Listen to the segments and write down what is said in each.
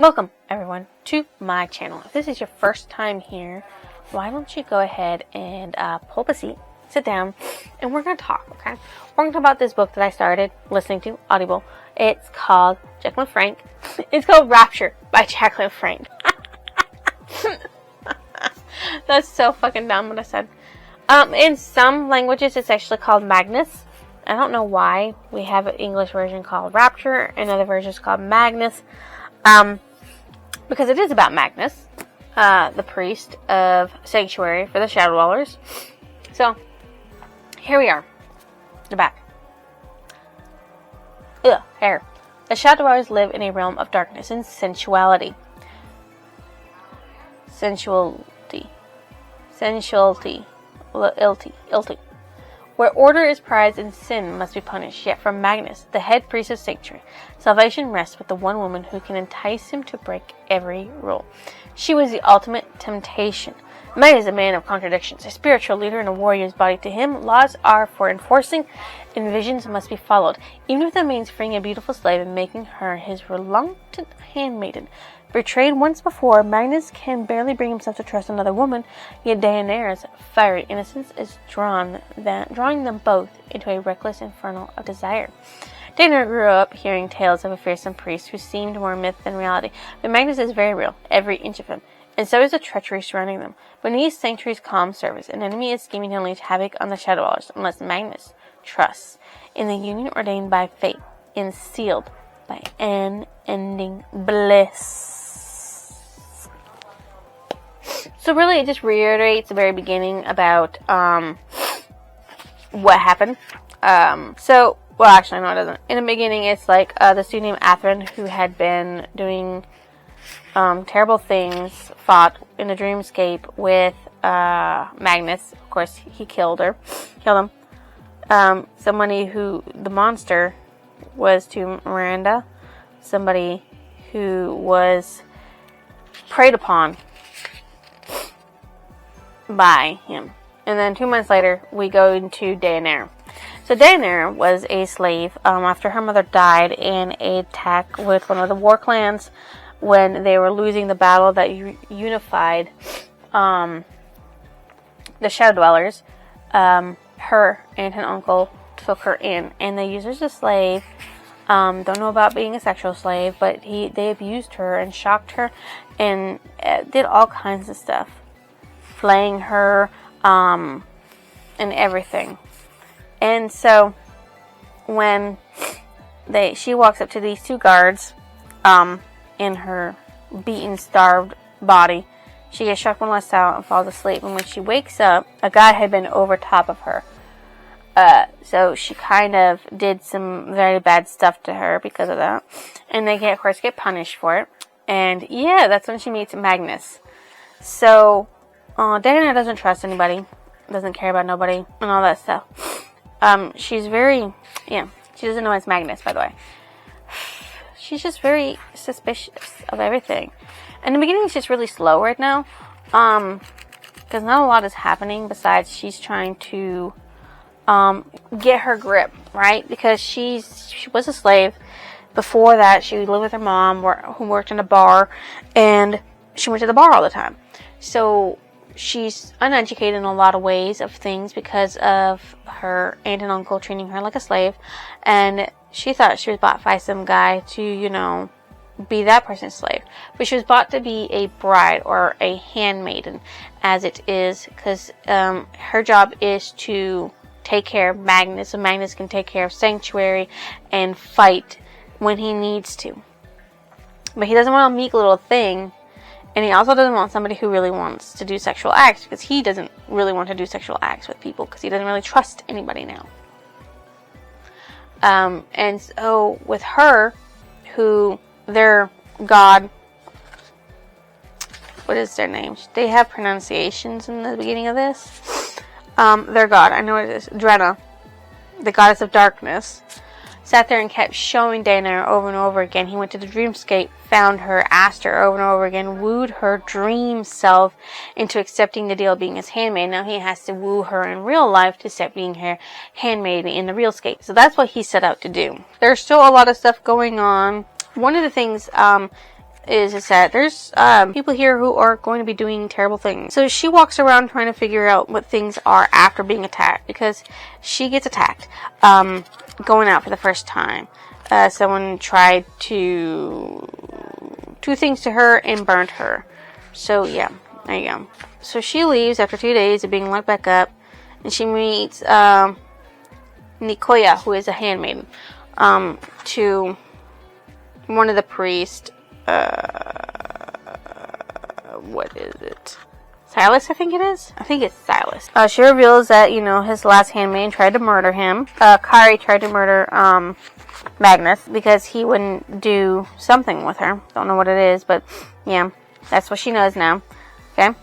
Welcome, everyone, to my channel. If this is your first time here, why don't you go ahead and pull up a seat, sit down, and we're going to talk, okay? We're going to talk about this book that I started listening to, Audible. It's called Jacqueline Frank. It's called Rapture by Jacqueline Frank. That's so fucking dumb what I said. In some languages, it's actually called Magnus. I don't know why we have an English version called Rapture and other versions called Magnus. Because it is about Magnus, the priest of Sanctuary for the Shadow Dwellers. So, here we are. The back. Hair. The Shadow Dwellers live in a realm of darkness and sensuality. Where order is prized and sin must be punished. Yet from Magnus, the head priest of Sanctuary, salvation rests with the one woman who can entice him to break every rule. She was the ultimate temptation. Magnus is a man of contradictions, a spiritual leader in a warrior's body. To him, laws are for enforcing, and visions must be followed, even if that means freeing a beautiful slave and making her his reluctant handmaiden. Betrayed once before, Magnus can barely bring himself to trust another woman, yet Deianira's fiery innocence is drawing them both into a reckless inferno of desire. Deianira grew up hearing tales of a fearsome priest who seemed more myth than reality, but Magnus is very real, every inch of him, and so is the treachery surrounding them. Beneath Sanctuary's calm surface, an enemy is scheming to unleash havoc on the Shadow Dwellers, unless Magnus trusts in the union ordained by fate and sealed by unending bliss. So really, it just reiterates the very beginning about what happened. Well, actually, no, it doesn't. In the beginning, it's like the student named Athrun, who had been doing terrible things, fought in a dreamscape with Magnus. Of course, he killed him. Somebody who, the monster, was to Miranda. Somebody who was preyed upon by him. And then 2 months later, we go into Deianira. So Deianira was a slave after her mother died in an attack with one of the war clans when they were losing the battle that unified the Shadow Dwellers. Her aunt and uncle took her in, and they used her as a slave. Don't know about being a sexual slave, but they abused her and shocked her and did all kinds of stuff. Flaying her, and everything. And so, when she walks up to these two guards, in her beaten, starved body, she gets shocked one last time and falls asleep. And when she wakes up, a guy had been over top of her. So she kind of did some very bad stuff to her because of that. And they of course, get punished for it. And yeah, that's when she meets Magnus. So, Deianira doesn't trust anybody, doesn't care about nobody, and all that stuff. She's very, she doesn't know it's Magnus, by the way. She's just very suspicious of everything. And the beginning is just really slow right now, because not a lot is happening besides she's trying to get her grip, right? Because she was a slave. Before that, she lived with her mom, who worked in a bar, and she went to the bar all the time. So she's uneducated in a lot of ways of things because of her aunt and uncle treating her like a slave. And she thought she was bought by some guy to, be that person's slave. But she was bought to be a bride or a handmaiden, as it is, because her job is to take care of Magnus, so Magnus can take care of Sanctuary and fight when he needs to. But he doesn't want a meek little thing. And he also doesn't want somebody who really wants to do sexual acts, because he doesn't really want to do sexual acts with people because he doesn't really trust anybody now. And so with her, who their god, what is their name? They have pronunciations in the beginning of this. Their god, I know it is, Drenna, the goddess of darkness, sat there and kept showing Deianira over and over again. He went to the dreamscape, found her, asked her over and over again, wooed her dream self into accepting the deal of being his handmaid. Now he has to woo her in real life to accept being her handmaid in the real scape. So that's what he set out to do. There's still a lot of stuff going on. One of the things is that there's people here who are going to be doing terrible things. So she walks around trying to figure out what things are after being attacked, because she gets attacked going out for the first time. Someone tried to do things to her and burned her. So yeah, there you go. So she leaves after 2 days of being locked back up, and she meets Nikoya, who is a handmaiden, to one of the priests. What is it? Silas, I think it is? I think it's Silas. She reveals that, his last handmaid tried to murder him. Kari tried to murder, Magnus, because he wouldn't do something with her. Don't know what it is, but, yeah, that's what she knows now. Okay?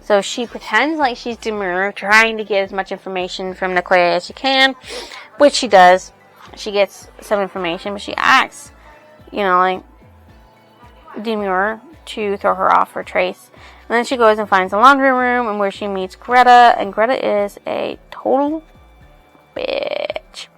So she pretends like she's demure, trying to get as much information from Nikoya as she can, which she does. She gets some information, but she acts, like demure to throw her off her trace. And then she goes and finds the laundry room, and where she meets Greta, and Greta is a total bitch.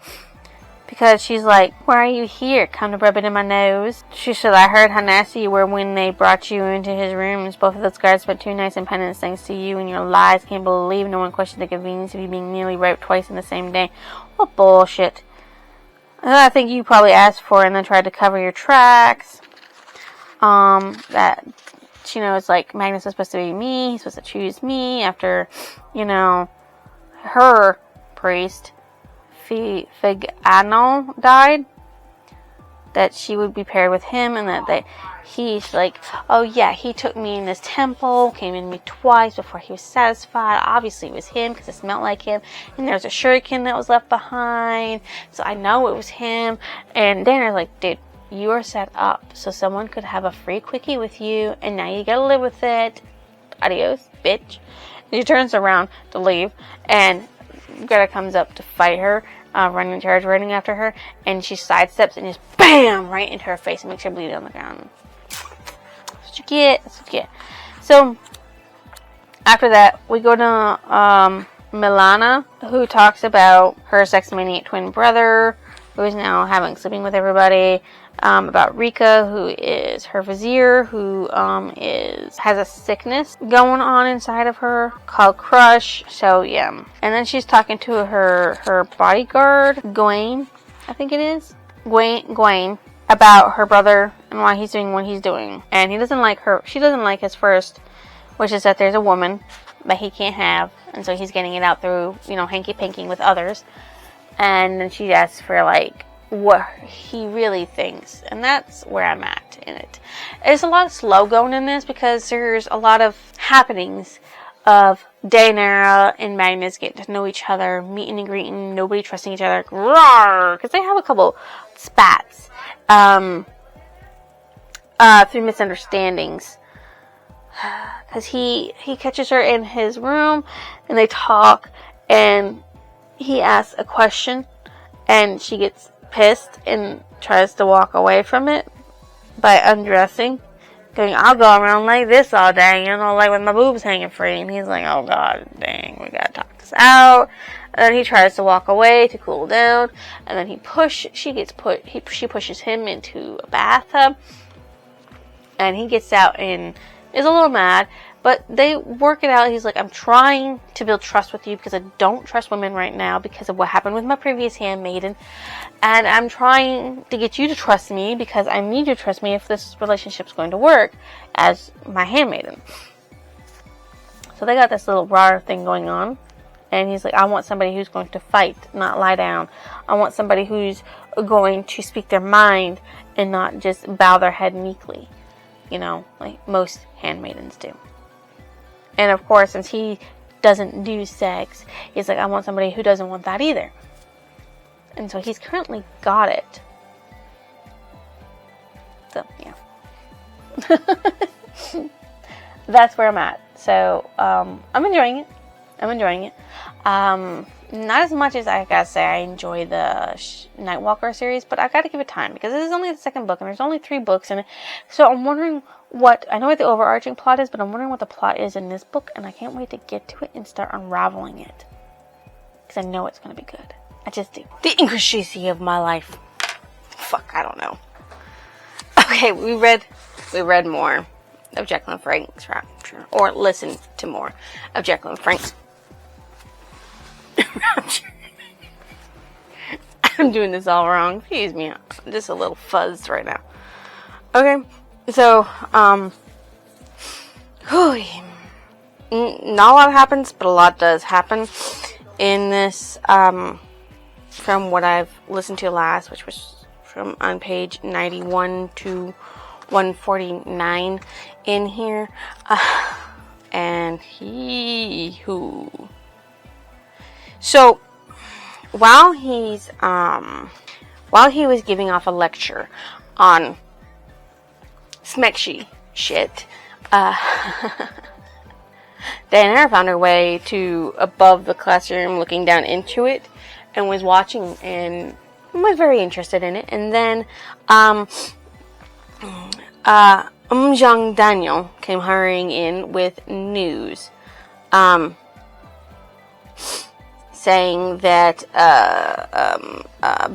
Because she's like, "Why are you here? Come to rub it in my nose." She said, "I heard how nasty you were when they brought you into his rooms. Both of those guards spent 2 nights in penance thanks to you and your lies. Can't believe no one questioned the convenience of you being nearly raped twice in the same day." What bullshit. And I think you probably asked for it and then tried to cover your tracks. That she knows, like, Magnus is supposed to be me. He's supposed to choose me after, her priest, Figano, died. That she would be paired with him, and that he's like, "Oh yeah, he took me in this temple, came in me twice before he was satisfied. Obviously it was him because it smelled like him, and there's a shuriken that was left behind, so I know it was him." And Dana's like, "Dude, you are set up so someone could have a free quickie with you, and now you gotta live with it. Adios, bitch." And she turns around to leave, and Greta comes up to fight her, running after her, and she sidesteps and just BAM! Right into her face and makes her bleed on the ground. That's what you get. That's what you get. So, after that, we go to Milana, who talks about her sex-maniac twin brother, who is now sleeping with everybody. About Rika, who is her vizier, who has a sickness going on inside of her called Crush. So yeah, and then she's talking to her bodyguard, Gawain, I think it is Gawain, about her brother and why he's doing what he's doing. And he doesn't like her. She doesn't like his first, which is that there's a woman that he can't have, and so he's getting it out through hanky-panking with others. And then she asks for what he really thinks, and that's where I'm at in it. There's a lot of slow going in this because there's a lot of happenings of Daenerys and Magnus getting to know each other, meeting and greeting, nobody trusting each other, because they have a couple spats through misunderstandings. Because he catches her in his room, and they talk, and he asks a question, and she gets pissed and tries to walk away from it by undressing, going, "I'll go around like this all day, like with my boobs hanging free." And he's like, "Oh god, dang, we gotta talk this out." And then he tries to walk away to cool down, and then she pushes him into a bathtub, and he gets out and is a little mad. But they work it out. He's like, "I'm trying to build trust with you because I don't trust women right now because of what happened with my previous handmaiden. And I'm trying to get you to trust me because I need you to trust me if this relationship's going to work as my handmaiden." So they got this little raw thing going on. And he's like, "I want somebody who's going to fight, not lie down. I want somebody who's going to speak their mind and not just bow their head meekly. Like most handmaidens do." And of course, since he doesn't do sex, he's like, "I want somebody who doesn't want that either." And so he's currently got it. So, yeah. That's where I'm at. So, I'm enjoying it. Not as much as I gotta say I enjoy the Nightwalker series, but I gotta give it time because this is only the second book and there's only 3 books in it. So I'm wondering I know what the overarching plot is, but I'm wondering what the plot is in this book, and I can't wait to get to it and start unraveling it. Because I know it's gonna be good. I just do. The intricacy of my life. Fuck, I don't know. Okay, we read we read more of Jekyll and Frank's Rapture, or listened to more of Jekyll and Frank's Rapture. I'm doing this all wrong. Excuse me. I'm just a little fuzzed right now. Okay. So, not a lot happens, but a lot does happen in this, from what I've listened to last, which was from on page 91 to 149 in here. And So, while he was giving off a lecture on Smexy shit, Diana found her way to above the classroom, looking down into it, and was watching and was very interested in it. And then, Jang Daniel came hurrying in with news, saying that,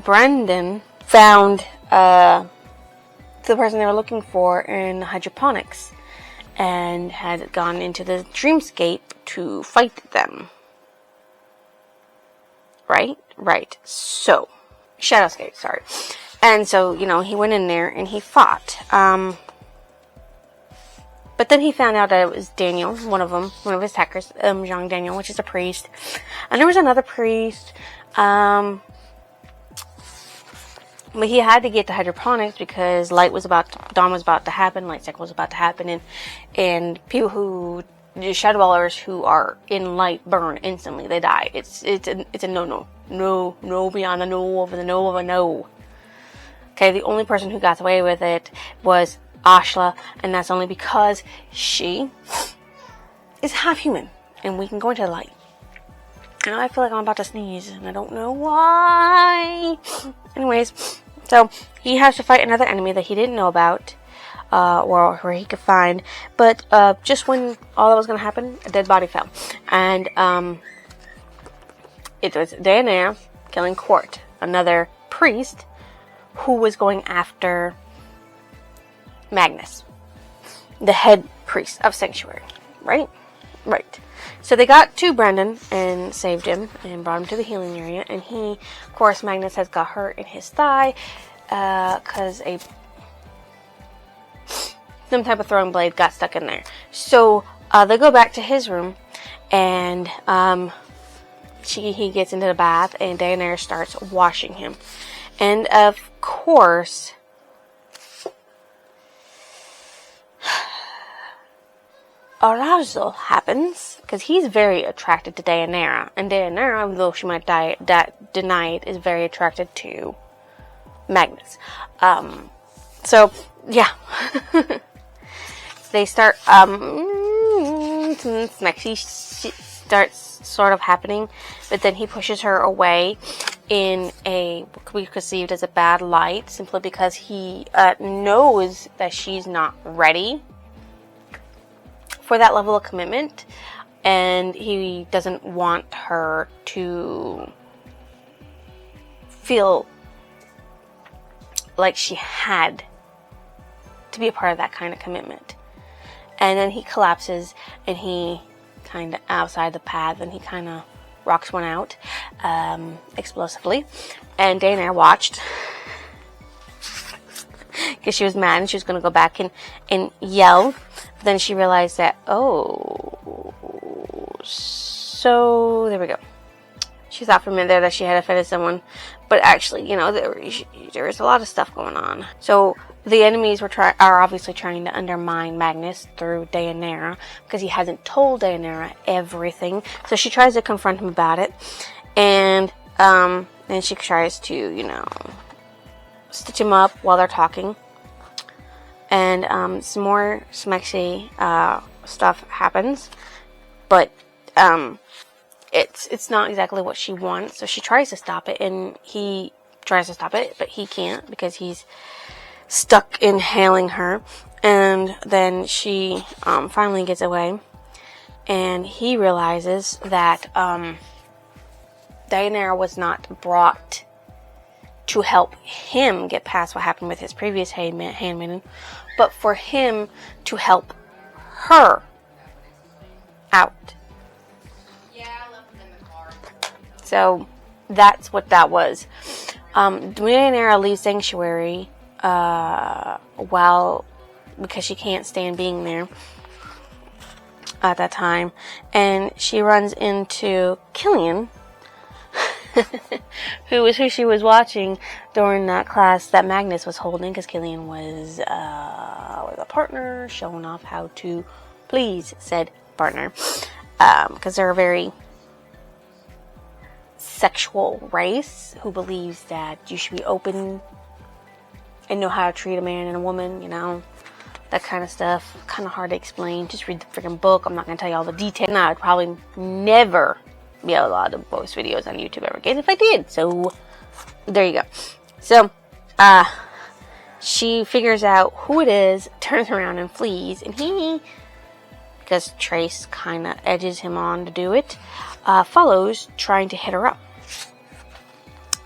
Brendan found, the person they were looking for in hydroponics, and had gone into the dreamscape to fight them. Right. So, Shadowscape, sorry. And so, he went in there and he fought. But then he found out that it was Daniel, one of his hackers, Jean Daniel, which is a priest. And there was another priest, but he had to get to hydroponics because dawn was about to happen, light cycle was about to happen, and people shadow dwellers who are in light burn instantly. They die. It's a no beyond the no over the no of a no. Okay, the only person who got away with it was Ashla, and that's only because she is half human, and we can go into the light. And I feel like I'm about to sneeze, and I don't know why. Anyways, so he has to fight another enemy that he didn't know about, or where he could find. But just when all that was going to happen, a dead body fell, and it was Diana killing Court, another priest who was going after Magnus, the head priest of Sanctuary. Right. So they got to Brendan and saved him and brought him to the healing area. And of course, Magnus has got hurt in his thigh because some type of throwing blade got stuck in there. So they go back to his room, and he gets into the bath, and Daenerys starts washing him. And of course, arousal happens because he's very attracted to Daenerys, and Daenerys, though she might deny it, is very attracted to Magnus. So yeah, they start some smexy shit starts sort of happening, but then he pushes her away in what could be perceived as a bad light, simply because he knows that she's not ready for that level of commitment, and he doesn't want her to feel like she had to be a part of that kind of commitment. And then he collapses, and he kind of outside the path, and he kind of rocks one out explosively. And Daenerys watched because she was mad and she was going to go back and yell. But then she realized that, so there we go. She thought for a minute there that she had offended someone, but actually, there was a lot of stuff going on. So the enemies are obviously trying to undermine Magnus through Daenerys, because he hasn't told Daenerys everything. So she tries to confront him about it, and then she tries to, stitch him up while they're talking. And some more smexy stuff happens, but it's not exactly what she wants. So she tries to stop it, and he tries to stop it, but he can't because he's stuck inhaling her. And then she finally gets away, and he realizes that Daenerys was not brought to help him get past what happened with his previous handmaiden, but for him to help her out. So that's what that was. Daenerys leaves Sanctuary because she can't stand being there at that time, and she runs into Killian, who she was watching during that class that Magnus was holding, because Killian was a partner showing off how to please said partner, because they're a very sexual race who believes that you should be open and know how to treat a man and a woman, that kind of stuff. Kind of hard to explain. Just read the freaking book. I'm not going to tell you all the details. I'd probably never be allowed to post videos on YouTube ever again if I did. So, there you go. So, she figures out who it is, turns around and flees, and he, because Trace kind of edges him on to do it, follows, trying to hit her up.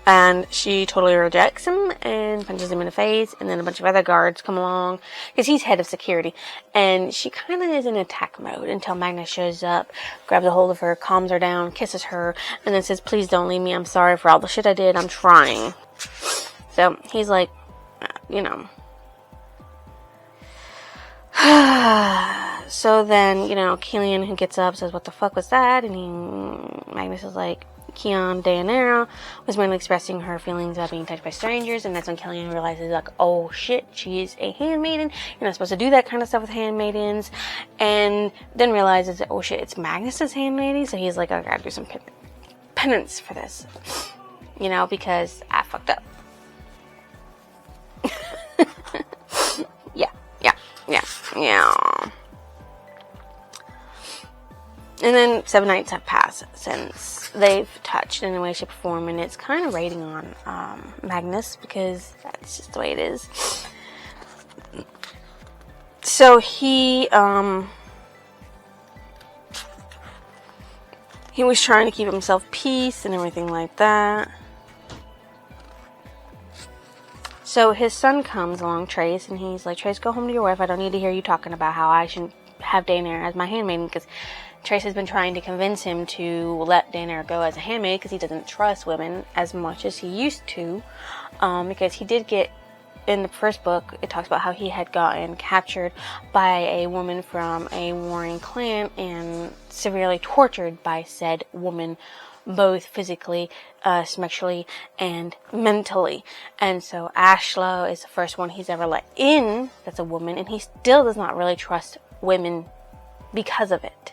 And she totally rejects him and punches him in the face, and then a bunch of other guards come along, because he's head of security, and she kind of is in attack mode until Magnus shows up, grabs a hold of her, calms her down, kisses her, and then says, "Please don't leave me, I'm sorry for all the shit I did, I'm trying." So, he's like, So then, Killian, who gets up, says, "What the fuck was that?" And Magnus is like, Daenerys was mainly expressing her feelings about being touched by strangers, and that's when Killian realizes, like, oh shit, she's a handmaiden. You're not supposed to do that kind of stuff with handmaidens. And then realizes that, oh shit, it's Magnus's handmaiden, so he's like, I gotta do some penance for this. Because I fucked up. Yeah. And then 7 nights have passed since they've touched in a way, shape, or form, and it's kind of rating on Magnus, because that's just the way it is. So he was trying to keep himself peace and everything like that. So his son comes along, Trace, and he's like, "Trace, go home to your wife. I don't need to hear you talking about how I shouldn't have Daenerys as my handmaiden," because Trace has been trying to convince him to let Daenerys go as a handmaid, because he doesn't trust women as much as he used to, because he did get, in the first book, it talks about how he had gotten captured by a woman from a warring clan and severely tortured by said woman, both physically, sexually, and mentally. And so Ashla is the first one he's ever let in that's a woman, and he still does not really trust women because of it.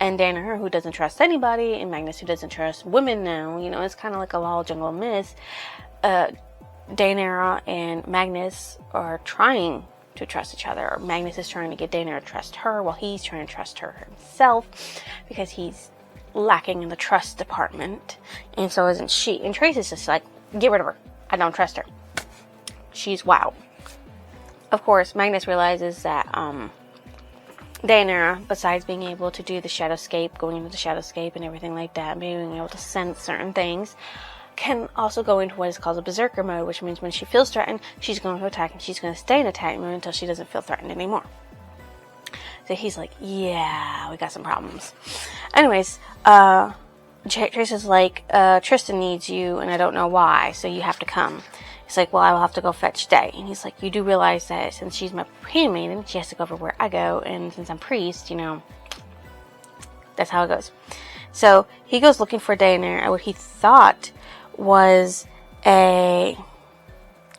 And Daenerys, who doesn't trust anybody, and Magnus, who doesn't trust women now, it's kind of like a Law Jungle Miss. Daenerys and Magnus are trying to trust each other. Or Magnus is trying to get Daenerys to trust her, while he's trying to trust her himself, because he's lacking in the trust department, and so isn't she. And Trace is just like, get rid of her. I don't trust her. She's wild. Of course, Magnus realizes that Daenerys, besides being able to do the shadowscape, going into the shadowscape and everything like that, being able to sense certain things, can also go into what is called a berserker mode, which means when she feels threatened, she's going to attack, and she's going to stay in attack mode until she doesn't feel threatened anymore. So he's like, yeah, we got some problems. Anyways, Trace is like, Tristan needs you, and I don't know why, so you have to come. He's like, well, I will have to go fetch Day. And he's like, you do realize that since she's my handmaiden, she has to go everywhere I go, and since I'm priest, that's how it goes. So he goes looking for Daenerys, what he thought was a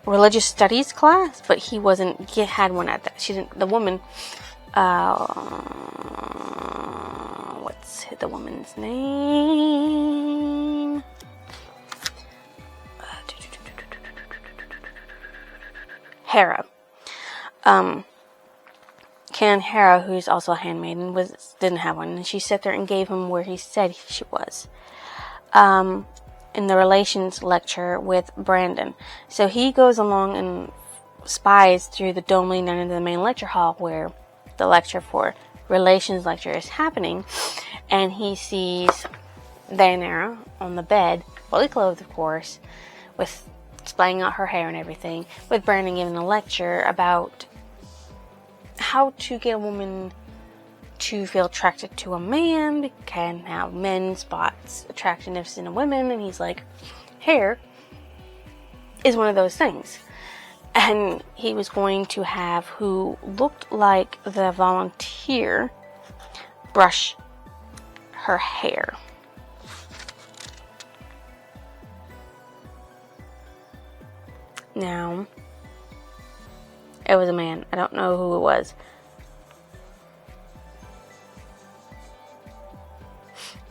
religious studies class, but he had one at that. She didn't, the woman, what's the woman's name? Hera. Hera, who's also a handmaiden, didn't have one, and she sat there and gave him where he said she was. In the relations lecture with Brandon. So he goes along and spies through the dome leading into the main lecture hall where the lecture for relations lecture is happening, and he sees Daenerys on the bed, fully clothed, of course, with splaying out her hair and everything, with Brandon giving a lecture about how to get a woman to feel attracted to a man, can how men spots attractiveness in a woman, and he's like, hair is one of those things. And he was going to have who looked like the volunteer brush her hair. Now, it was a man. I don't know who it was.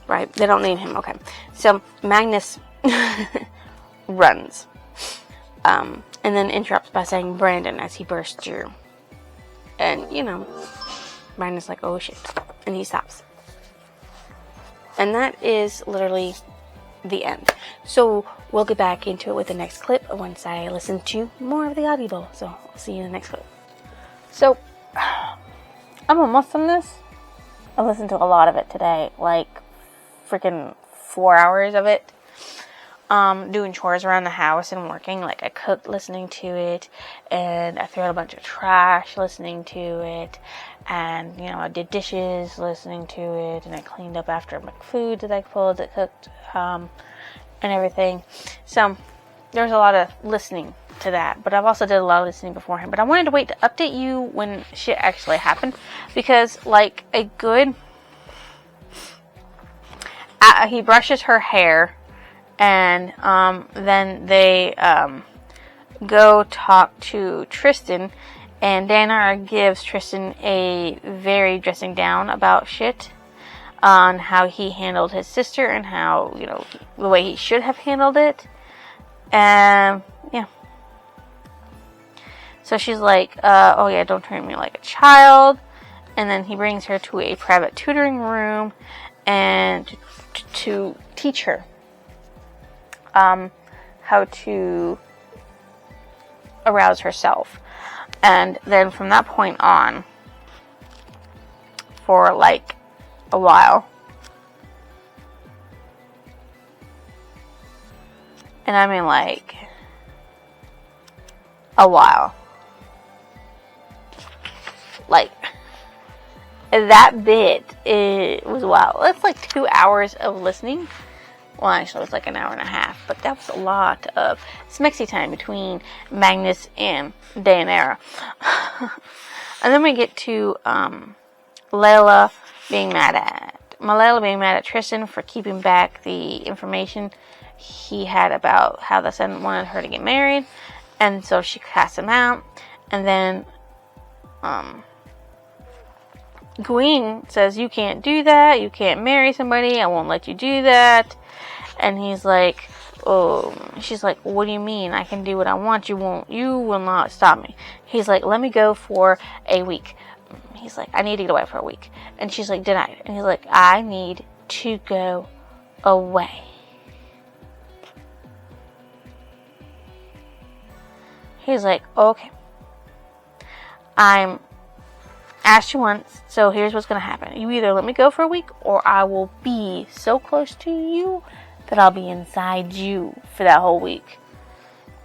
Right, they don't name him. Okay. So, Magnus runs. And then interrupts by saying Brandon as he bursts through. And, Magnus like, oh shit. And he stops. And that is literally the end. So, we'll get back into it with the next clip once I listen to more of the audible. So, I'll see you in the next clip. So, I'm almost done this. I listened to a lot of it today. Like, freaking 4 hours of it. Doing chores around the house and working. Like, I cooked listening to it, and I threw out a bunch of trash listening to it, and, I did dishes listening to it, and I cleaned up after my food that I cooked, and everything. So, there's a lot of listening to that, but I've also did a lot of listening beforehand. But I wanted to wait to update you when shit actually happened, because, like, a good... he brushes her hair, and then they go talk to Tristan, and Daenerys gives Tristan a very dressing down about shit on how he handled his sister and how, the way he should have handled it. And yeah. So she's like, oh yeah, don't treat me like a child. And then he brings her to a private tutoring room and to teach her how to arouse herself. And then from that point on, for like a while, and I mean like a while, like that bit, it was wild. It's like 2 hours of listening. Well, actually, it was like an hour and a half, but that was a lot of smexy time between Magnus and Daenerys. And then we get to Layla being mad at Tristan for keeping back the information he had about how the son wanted her to get married, and so she casts him out. And then Gwen says, you can't do that, you can't marry somebody, I won't let you do that. And he's like, oh, she's like, what do you mean? I can do what I want, you will not stop me. He's like, let me go for a week. He's like, I need to get away for a week. And she's like, denied. And he's like, I need to go away. He's like, okay, I'm asked you once, so here's what's going to happen. You either let me go for a week, or I will be so close to you that I'll be inside you for that whole week.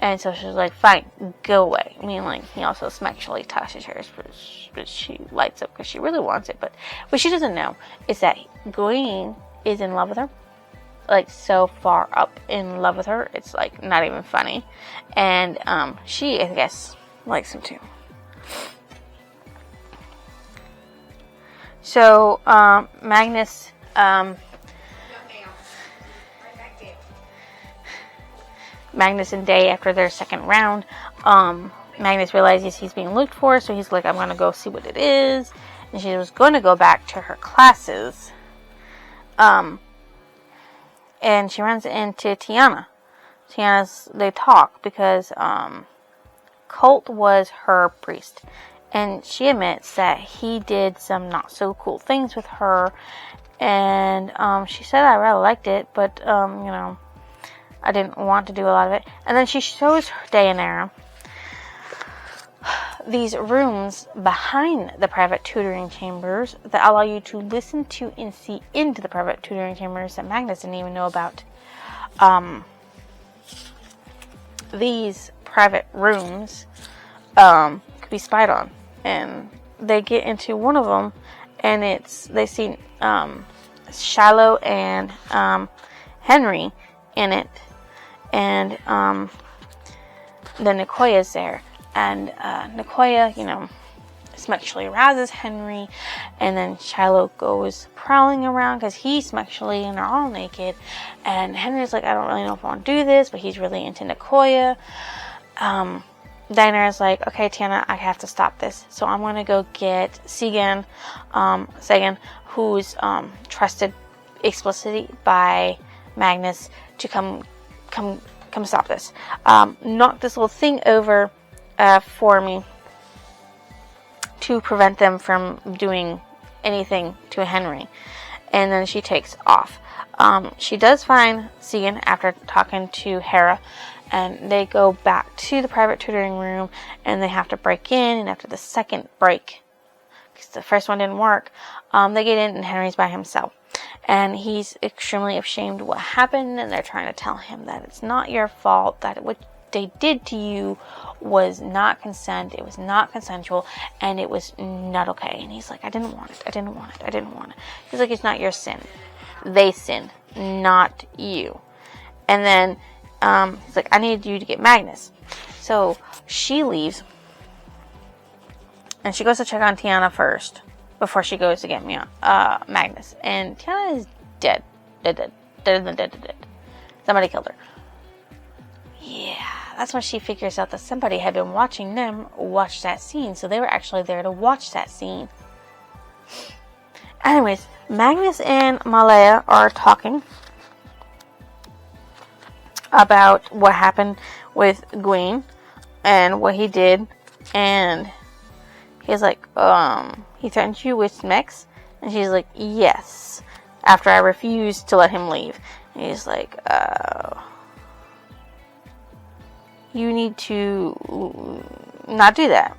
And so she's like, fine, go away. I mean, like, he also sexually touches her, but she lights up because she really wants it. But what she doesn't know is that Gwen is in love with her. Like, so far up in love with her, it's like not even funny. And she, I guess, likes him too. So Magnus and Day, after their second round, Magnus realizes he's being looked for, so he's like, I'm gonna go see what it is. And she was going to go back to her classes. And she runs into Tiana. They talk because Colt was her priest. And she admits that he did some not so cool things with her. And she said, I really liked it, but, I didn't want to do a lot of it. And then she shows Daenerys these rooms behind the private tutoring chambers that allow you to listen to and see into the private tutoring chambers that Magnus didn't even know about. These private rooms could be spied on, and they get into one of them, and they see Shiloh and Henry in it, and then Nicoya's there, and Nicoya, sexually arouses Henry, and then Shiloh goes prowling around because he's sexually, and they're all naked, and Henry's like, I don't really know if I want to do this, but he's really into Nicoya. Daenerys like, okay, Tiana, I have to stop this, so I'm gonna go get Sagan, who's trusted explicitly by Magnus to come stop this, knock this little thing over for me, to prevent them from doing anything to Henry. And then she takes off. She does find Sagan after talking to Hera, and they go back to the private tutoring room, and they have to break in, and after the second break, because the first one didn't work, they get in, and Henry's by himself. And he's extremely ashamed of what happened, and they're trying to tell him that it's not your fault, that what they did to you was not consent, it was not consensual, and it was not okay. And he's like, I didn't want it. He's like, it's not your sin. They sinned, not you. And then he's like, I need you to get Magnus. So she leaves, and she goes to check on Tiana first, before she goes to get Magnus. And Tiana is dead. Dead. Somebody killed her. Yeah, that's when she figures out that somebody had been watching them watch that scene. So they were actually there to watch that scene. Anyways, Magnus and Malaya are talking about what happened with Gwyn and what he did. And he's like, he threatened you with Mex? And she's like, yes. After I refused to let him leave. And he's like, you need to not do that.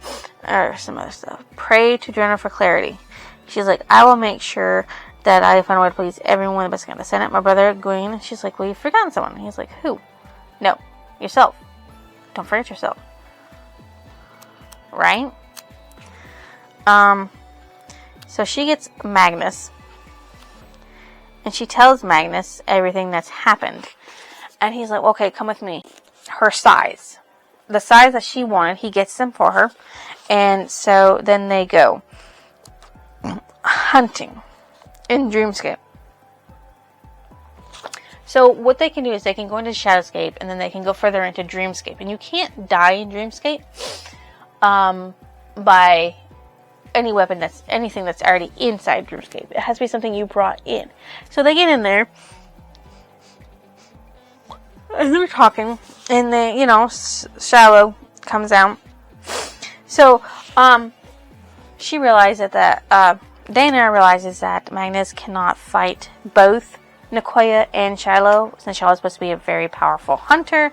Or some other stuff. Pray to Jonah for clarity. She's like, I will make sure that I find a way to please everyone but the Senate. My brother, Gwyn. And she's like, well, you've forgotten someone. And he's like, who? No, yourself. Don't forget yourself. Right? So she gets Magnus. And she tells Magnus everything that's happened. And he's like, okay, come with me. Her size. The size that she wanted, he gets them for her. And so then they go hunting in Dreamscape. So what they can do is they can go into Shadowscape, and then they can go further into Dreamscape. And you can't die in Dreamscape by any weapon anything that's already inside Dreamscape. It has to be something you brought in. So they get in there, and they're talking, and they, Shallow comes out. So, she realizes that, Dana realizes that Magnus cannot fight both Nicoya and Shiloh, since Shiloh is supposed to be a very powerful hunter,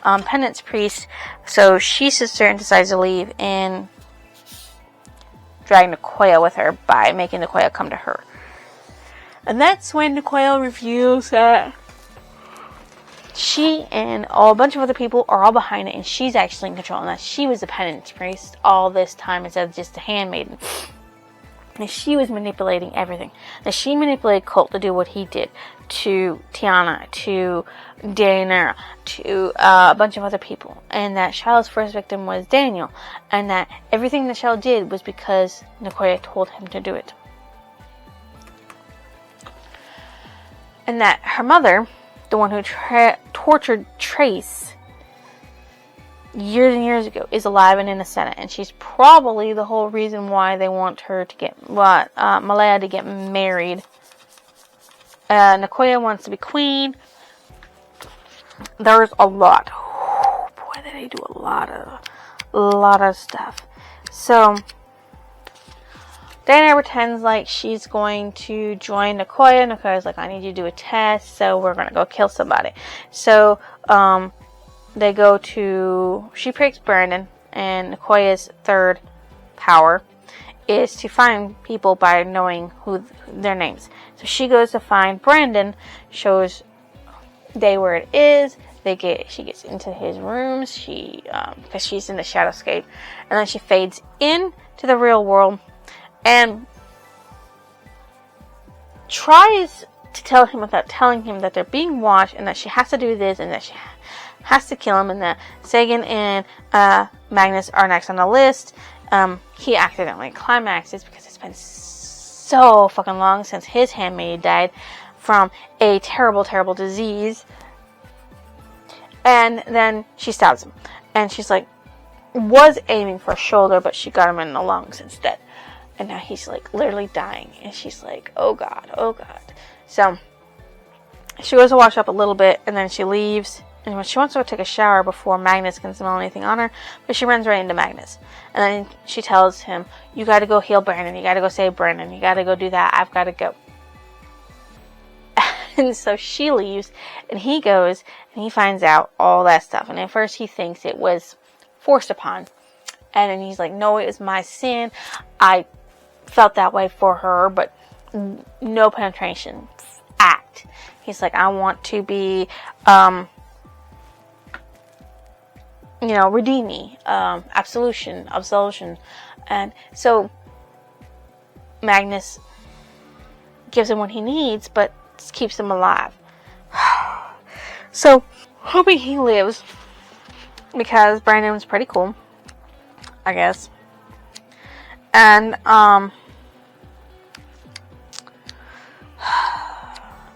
penance priest. So she sits there and decides to leave and drag Nicoya with her by making Nicoya come to her. And that's when Nicoya reveals that she and a bunch of other people are all behind it, and she's actually in control, and that she was the penance priest all this time instead of just a handmaiden. And she was manipulating everything. That she manipulated Colt to do what he did to Tiana, to Daenerys, to a bunch of other people. And that Shiloh's first victim was Daniel. And that everything that Shiloh did was because Nicoya told him to do it. And that her mother, the one who tortured Trace years and years ago, is alive and in the Senate, and she's probably the whole reason why they want her to get Malaya to get married. Nicoya wants to be queen. There's a lot. Oh, boy, they do a lot of stuff. So Dana pretends like she's going to join Nicoya. Nicoya's like, I need you to do a test, so we're gonna go kill somebody. So they go to, she picks Brandon, and Nicoya's third power is to find people by knowing who their names. So she goes to find Brandon, shows Day where it is, She gets into his rooms. Because she's in the shadowscape, and then she fades in to the real world, and tries to tell him without telling him that they're being watched, and that she has to do this, and that she has to kill him, and that Sagan and Magnus are next on the list. He accidentally climaxes because it's been so fucking long since his handmaid died from a terrible, terrible disease. And then she stabs him. And she's like, was aiming for a shoulder, but she got him in the lungs instead. And now he's like literally dying. And she's like, oh God, oh God. So she goes to wash up a little bit, and then she leaves. And when she wants to go take a shower before Magnus can smell anything on her, but she runs right into Magnus. And then she tells him, you gotta go heal Brandon, you gotta go save Brandon, you gotta go do that, I've gotta go. And so she leaves, and he goes, and he finds out all that stuff. And at first he thinks it was forced upon. And then he's like, no, it was my sin. I felt that way for her, but no penetration. Act. He's like, I want to be, redeem me, absolution. And so Magnus gives him what he needs, but keeps him alive. So, hoping he lives, because Brandon's pretty cool, I guess. And,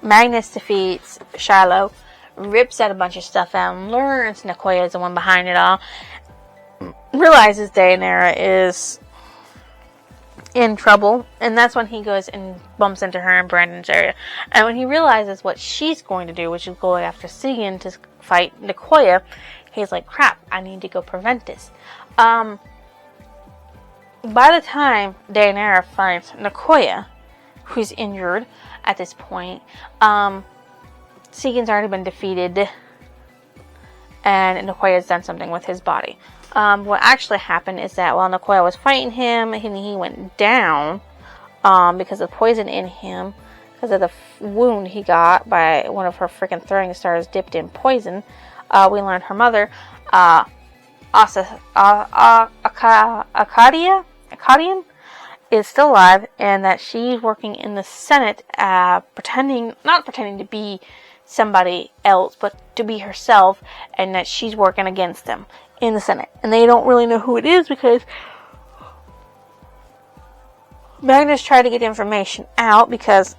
Magnus defeats Shiloh, rips out a bunch of stuff out, and learns Nicoya is the one behind it all. Realizes Daenerys is in trouble, and that's when he goes and bumps into her in Brandon's area. And when he realizes what she's going to do, which is go after Sigyn to fight Nicoya, he's like, crap, I need to go prevent this. By the time Daenerys finds Nicoya, who's injured at this point, Sigyn's already been defeated, and Nicoya's done something with his body. What actually happened is that while Nicoya was fighting him, he went down because of poison in him, because of the wound he got by one of her freaking throwing stars dipped in poison. We learned her mother, Akkadian, is still alive, and that she's working in the Senate, not pretending to be somebody else, but to be herself, and that she's working against them in the Senate. And they don't really know who it is because Magnus tried to get information out because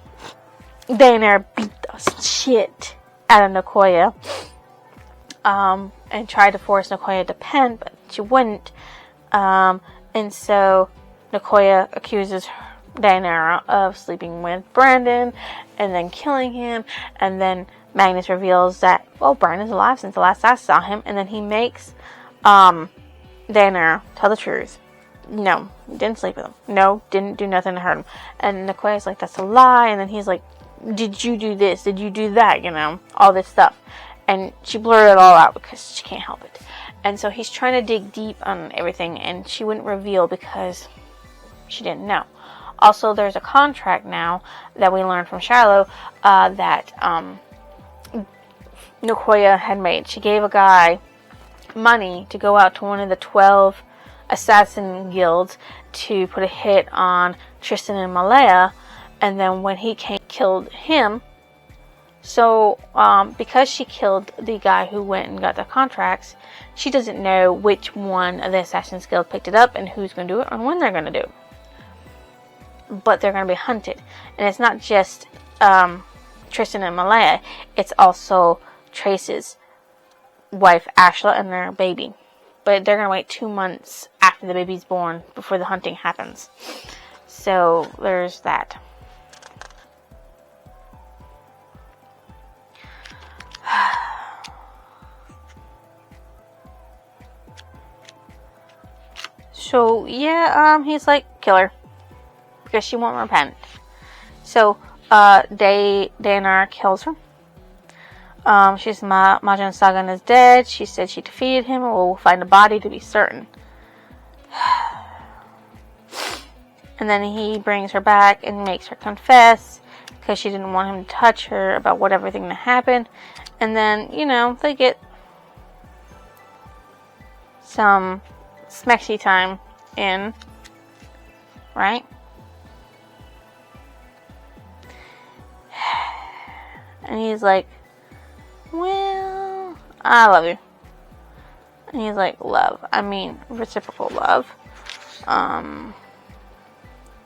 Daenerys beat the shit out of Nicoya, and tried to force Nicoya to pen, but she wouldn't. And so Nicoya accuses Daenerys of sleeping with Brandon and then killing him, and then Magnus reveals that, well, Brandon's alive since the last I saw him, and then he makes Daenerys tell the truth. No, didn't sleep with him. No, didn't do nothing to hurt him. And Nicoya's like, that's a lie, and then he's like, did you do this? Did you do that? All this stuff. And she blurted it all out because she can't help it. And so he's trying to dig deep on everything, and she wouldn't reveal because she didn't know. Also, there's a contract now that we learned from Shiloh that Nicoya had made. She gave a guy money to go out to one of the 12 assassin guilds to put a hit on Tristan and Malaya, and then when he came, killed him. So, because she killed the guy who went and got the contracts, she doesn't know which one of the Assassin's Guild picked it up and who's going to do it and when they're going to do it. But they're going to be hunted. And it's not just Tristan and Malaya, it's also Trace's wife, Ashla, and their baby. But they're going to wait 2 months after the baby's born before the hunting happens. So, there's that. So, yeah, he's like, kill her. Because she won't repent. So, Daenerys kills her. She's Majin Sagan is dead. She said she defeated him, and we'll find a body to be certain. And then he brings her back and makes her confess because she didn't want him to touch her about what everything that happened. And then, they get some smexy time in, right? And he's like, well, I love you. And he's like, love. I mean, reciprocal love.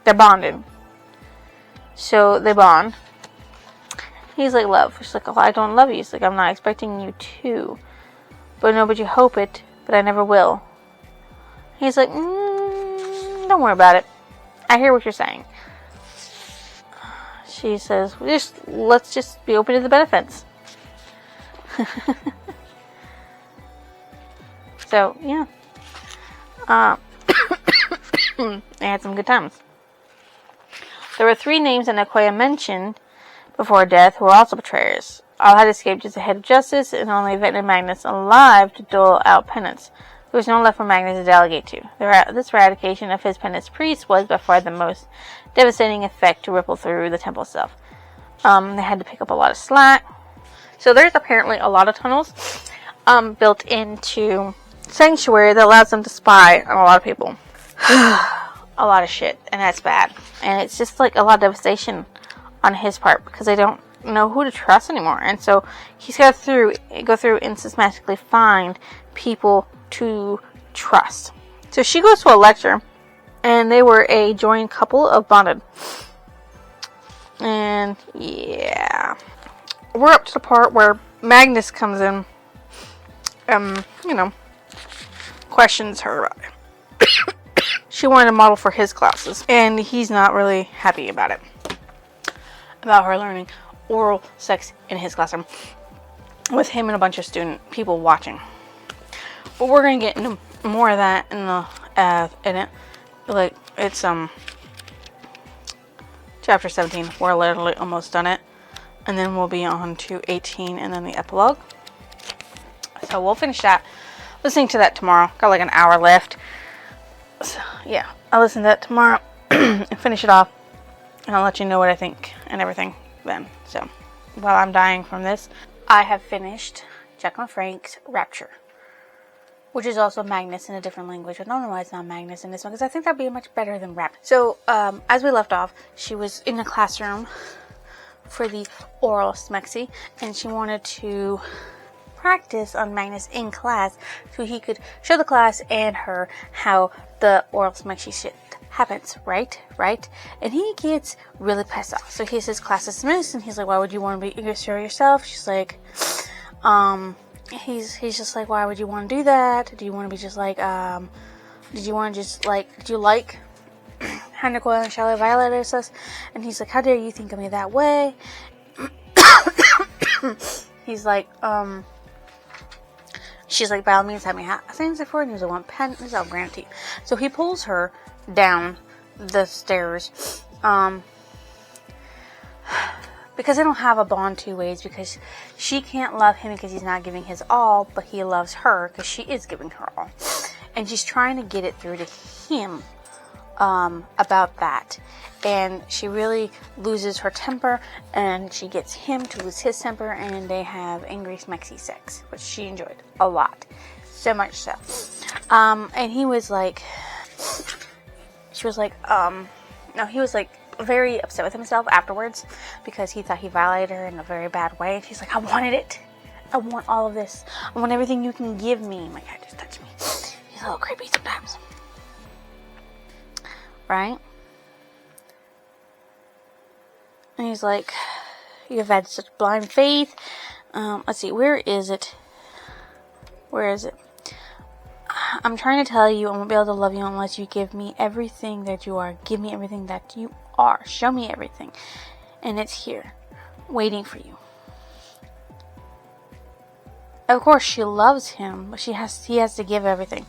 They're bonded. So they bond. He's like, love. She's like, oh, I don't love you. He's like, I'm not expecting you to. But you hope it, but I never will. He's like, don't worry about it. I hear what you're saying. She says, let's just be open to the benefits. So, yeah. They had some good times. There were 3 names that Nicoya mentioned before death who were also betrayers. All had escaped as the head of justice, and only Vecna and Magnus alive to dole out penance. There was no one left for Magnus to delegate to. This eradication of his penance priest was by far the most devastating effect to ripple through the temple itself. They had to pick up a lot of slack. So there's apparently a lot of tunnels built into Sanctuary that allows them to spy on a lot of people. A lot of shit, and that's bad. And it's just like a lot of devastation on his part because they don't know who to trust anymore. And so he's got to go through and systematically find people to trust. So she goes to a lecture, and they were a joined couple of bonded. And yeah, we're up to the part where Magnus comes in, questions her about it. She wanted a model for his classes, and he's not really happy about it. About her learning oral sex in his classroom with him and a bunch of people watching. But we're gonna get into more of that in it. Like, it's chapter 17. We're literally almost done it, and then we'll be on to 18 and then the epilogue. So we'll finish that. Listening to that tomorrow. Got like an hour left. So, yeah, I'll listen to that tomorrow and finish it off. And I'll let you know what I think and everything then. So, while I'm dying from this, I have finished Jacqueline Frank's Rapture, which is also Magnus in a different language. I don't know why it's not Magnus in this one, because I think that'd be much better than Rapture. So, as we left off, she was in the classroom for the oral smexy, and she wanted to practice on Magnus in class so he could show the class and her how the oral smexy shit happens, right? And he gets really pissed off. So he says class is dismissed, and he's like, why would you want to show yourself? She's like, he's just like, why would you want to do that? Do you want to be just like, do you like how Nicoya and Charlotte violated us? And he's like, how dare you think of me that way? He's like, she's like, by all means, have me things for it. And he's like, one pen, I'll grant it to you. So he pulls her down the stairs, because they don't have a bond 2 ways, because she can't love him because he's not giving his all, but he loves her because she is giving her all. And she's trying to get it through to him, about that. And she really loses her temper, and she gets him to lose his temper, and they have angry smexy sex, which she enjoyed a lot. So much so. And he was like, she was like, no, he was like very upset with himself afterwards because he thought he violated her in a very bad way. And she's like, I wanted it. I want all of this. I want everything you can give me. My God, just touch me. He's a little creepy sometimes. Right? And he's like, you have had such blind faith. Let's see, where is it? I'm trying to tell you, I won't be able to love you unless you give me everything that you are. Give me everything that you are. Show me everything. And it's here, waiting for you. Of course, she loves him, but he has to give everything.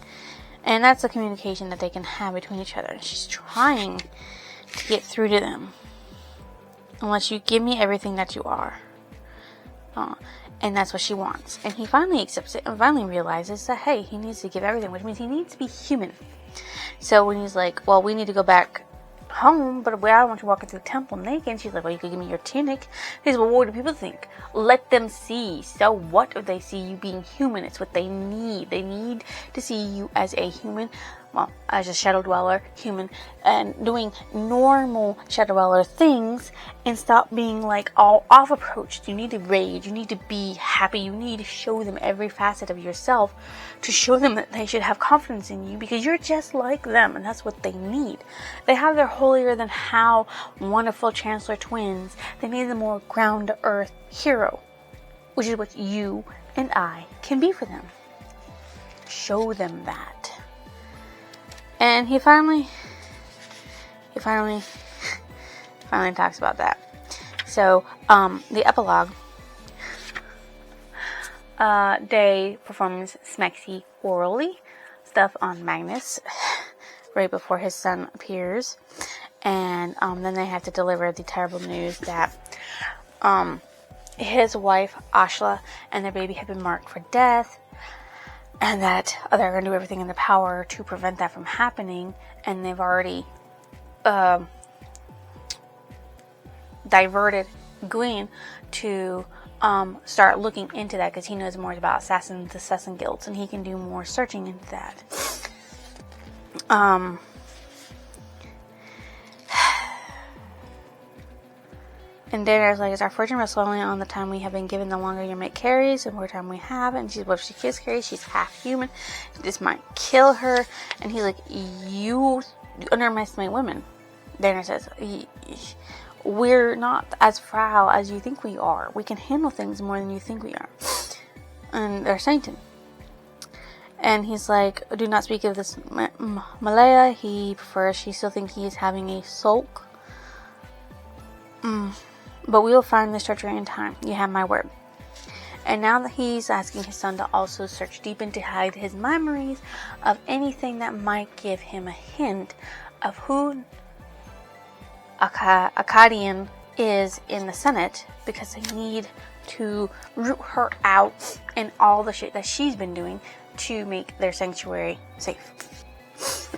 And that's the communication that they can have between each other. And she's trying to get through to them. Unless you give me everything that you are. And that's what she wants. And he finally accepts it and finally realizes that, hey, he needs to give everything, which means he needs to be human. So when he's like, well, we need to go back home, but I don't want you walking through the temple naked. And she's like, well, you could give me your tunic. He says, well, what do people think? Let them see. So what if they see you being human? It's what they need. They need to see you as a human, well, as a shadow dweller, human, and doing normal shadow dweller things, and stop being like all off approached. You need to rage. You need to be happy. You need to show them every facet of yourself to show them that they should have confidence in you, because you're just like them, and that's what they need. They have their holier than how wonderful Chancellor twins. They need the more ground to earth hero, which is what you and I can be for them. Show them that. And he finally talks about that. So, the epilogue, Day performs Smexy orally stuff on Magnus right before his son appears. And then they have to deliver the terrible news that his wife, Ashla, and their baby have been marked for death. And that they're going to do everything in their power to prevent that from happening. And they've already diverted Gwyn to start looking into that, because he knows more about assassin guilds, and he can do more searching into that. And Daenerys like, is our fortune rests only on the time we have been given? The longer your mate carries, the more time we have. And she's, well, if she kiss carries, she's half human. This might kill her. And he's like, you underestimate women. Daenerys says, we're not as frail as you think we are. We can handle things more than you think we are. And they're Satan. And he's like, do not speak of this Malaya. She still thinks he is having a sulk. But we will find this treachery in time. You have my word. And now that he's asking his son to also search deep and to hide his memories of anything that might give him a hint of who Akkadian is in the Senate, because they need to root her out and all the shit that she's been doing to make their sanctuary safe.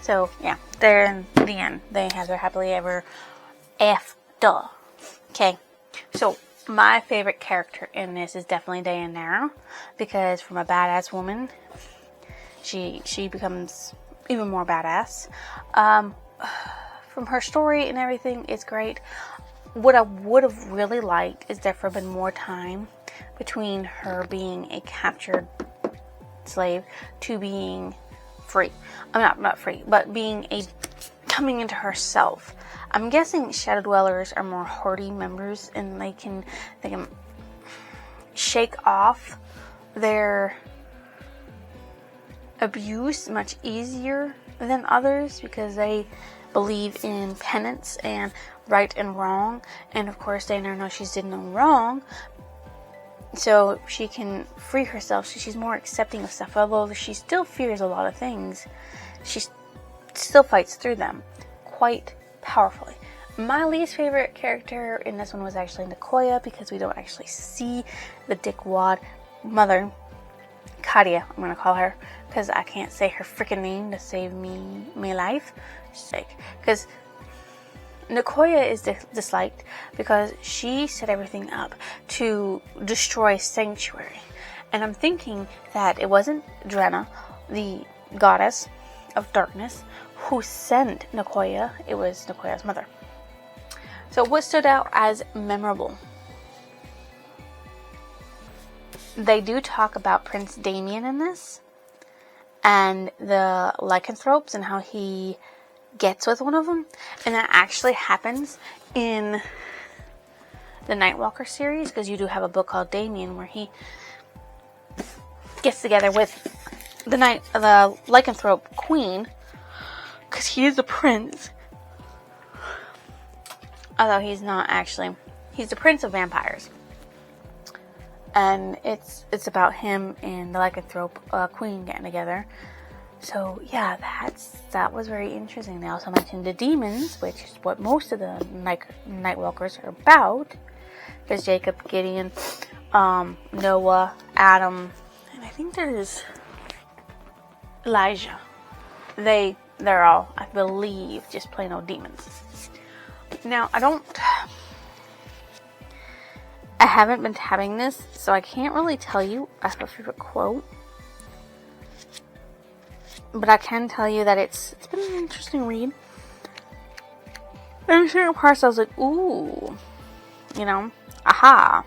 So, yeah, they're in the end. They have their happily ever after. Okay, so my favorite character in this is definitely Daenerys, because from a badass woman, she becomes even more badass. From her story and everything, it's great. What I would have really liked is there for been more time between her being a captured slave to being free. I'm not free, but coming into herself. I'm guessing Shadow Dwellers are more hardy members, and they can shake off their abuse much easier than others, because they believe in penance and right and wrong. And of course, Daenerys knows she's did no wrong, so she can free herself. So she's more accepting of stuff. Although she still fears a lot of things, she still fights through them quite powerfully. My least favorite character in this one was actually Nicoya, because we don't actually see the dickwad mother, Kadia, I'm gonna call her, because I can't say her freaking name to save me my life. Because Nicoya is disliked because she set everything up to destroy Sanctuary. And I'm thinking that it wasn't Drenna, the goddess of darkness, who sent Nicoya. It was Nicoya's mother. So what stood out as memorable? They do talk about Prince Damien in this, and the lycanthropes, and how he gets with one of them. And that actually happens in the Nightwalker series, because you do have a book called Damien where he gets together with the lycanthrope queen, because he is a prince. Although he's not actually. He's the prince of vampires. And it's about him and the lycanthrope queen getting together. So yeah, that was very interesting. They also mentioned the demons, which is what most of the Nightwalkers are about. There's Jacob, Gideon, Noah, Adam, and I think there's Elijah. They they're all, I believe, just plain old demons. Now, I haven't been tabbing this, so I can't really tell you I have a favorite quote. But I can tell you that it's been an interesting read. Every single part, I was like, ooh, you know, aha.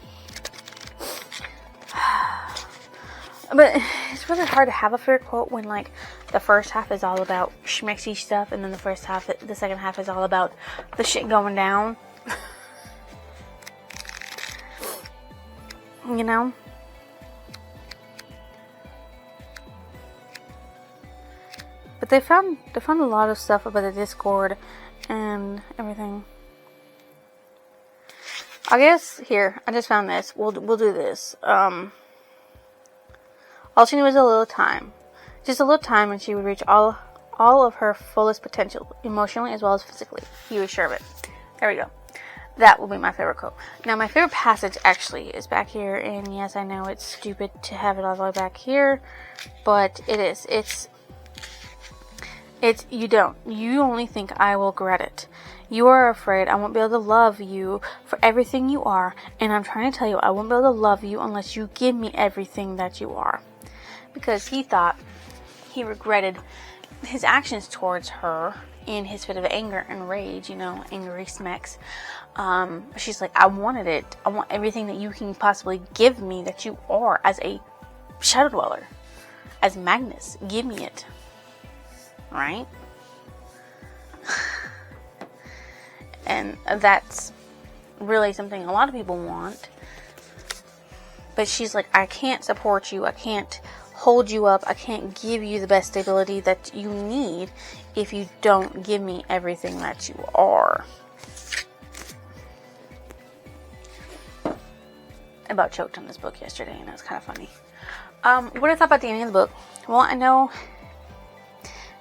But it's really hard to have a favorite quote when, like, the first half is all about schmexy stuff, and then the second half is all about the shit going down. You know? But they found a lot of stuff about the Discord and everything. I guess here, I just found this. We'll do this. All she knew was a little time. Just a little time, and she would reach all of her fullest potential, emotionally as well as physically. He was sure of it. There we go. That will be my favorite quote. Now, my favorite passage actually is back here, and yes, I know it's stupid to have it all the way back here, but it is. You only think I will regret it. You are afraid I won't be able to love you for everything you are, and I'm trying to tell you I won't be able to love you unless you give me everything that you are. Because he thought he regretted his actions towards her in his fit of anger and rage, angry smecks. She's like, I wanted it. I want everything that you can possibly give me that you are as a shadow dweller. As Magnus. Give me it. Right? And that's really something a lot of people want. But she's like, I can't support you. I can't hold you up. I can't give you the best stability that you need if you don't give me everything that you are. I about choked on this book yesterday, and that's kind of funny. What I thought about the ending of the book? Well, I know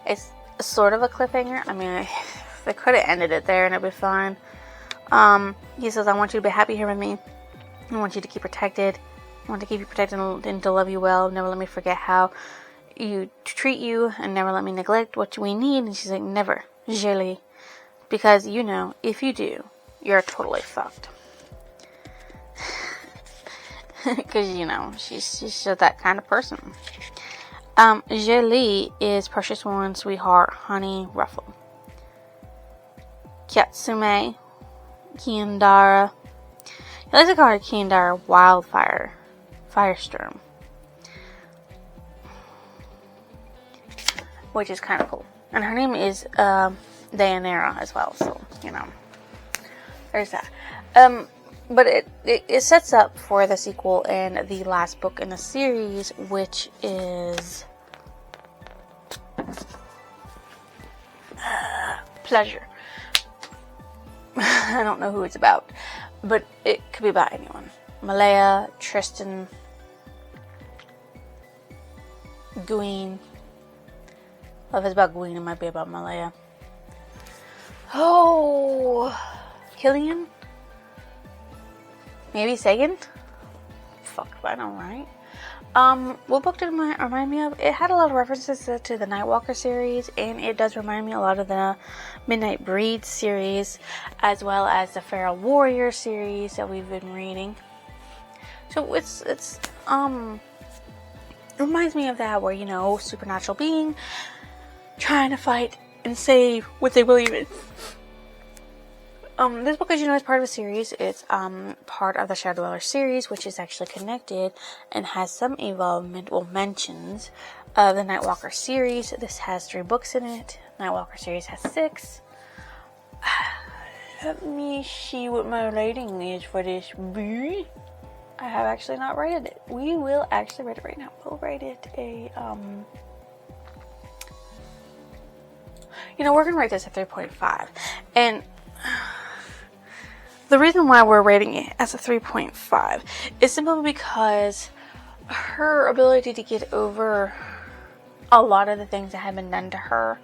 it's sort of a cliffhanger. I mean, they could have ended it there and it'd be fine. He says, I want you to be happy here with me. I want you to keep protected. I want to keep you protected and to love you well. Never let me forget how you treat you, and never let me neglect what we need. And she's like, never, Julie. Because, if you do, you're totally fucked. Because, she's just that kind of person. Julie is Precious One, Sweetheart, Honey, Ruffle. Kyatsume, Kiandara. I like to call her Kiandara Wildfire. Firestorm. Which is kind of cool. And her name is Daenerys as well, so, there's that. But it sets up for the sequel and the last book in the series, which is Pleasure. I don't know who it's about, but it could be about anyone. Malaya, Tristan, Gwyn. Well, if it's about Gwyn, it might be about Malaya. Oh, Killian? Maybe Sagan? Fuck, I know, right? What book did it remind me of? It had a lot of references to the Nightwalker series, and it does remind me a lot of the Midnight Breed series, as well as the Feral Warrior series that we've been reading. So it reminds me of that, where, supernatural being trying to fight and save what they believe in. This book, as you know, is part of a series. It's part of the Shadow Dweller series, which is actually connected and has some involvement, mentions of the Nightwalker series. This has 3 books in it. Nightwalker series has 6. Let me see what my rating is for this book. I have actually not rated it. We will actually rate it right now. We'll rate it a, we're gonna rate this at 3.5. And the reason why we're rating it as a 3.5 is simply because her ability to get over a lot of the things that had been done to her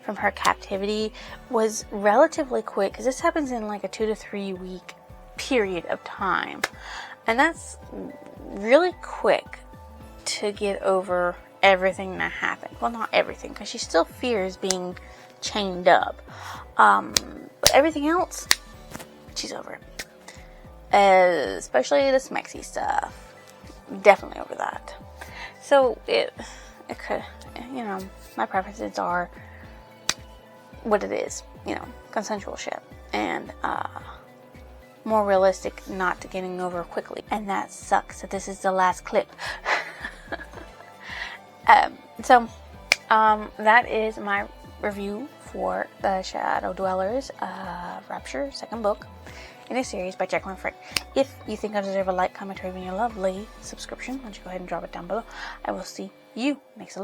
from her captivity was relatively quick, because this happens in like a 2 to 3 week period of time, and that's really quick to get over everything that happened. Well, not everything, because she still fears being chained up. But everything else, she's over it. Especially the smexy stuff. Definitely over that. So, it could, my preferences are what it is, consensual shit. And, more realistic, not getting over quickly. And that sucks that this is the last clip. That is my review for the Shadow Dwellers Rapture, second book in a series by Jacqueline Frick. If you think I deserve a like, comment, or even a lovely subscription, why don't you go ahead and drop it down below. I will see you next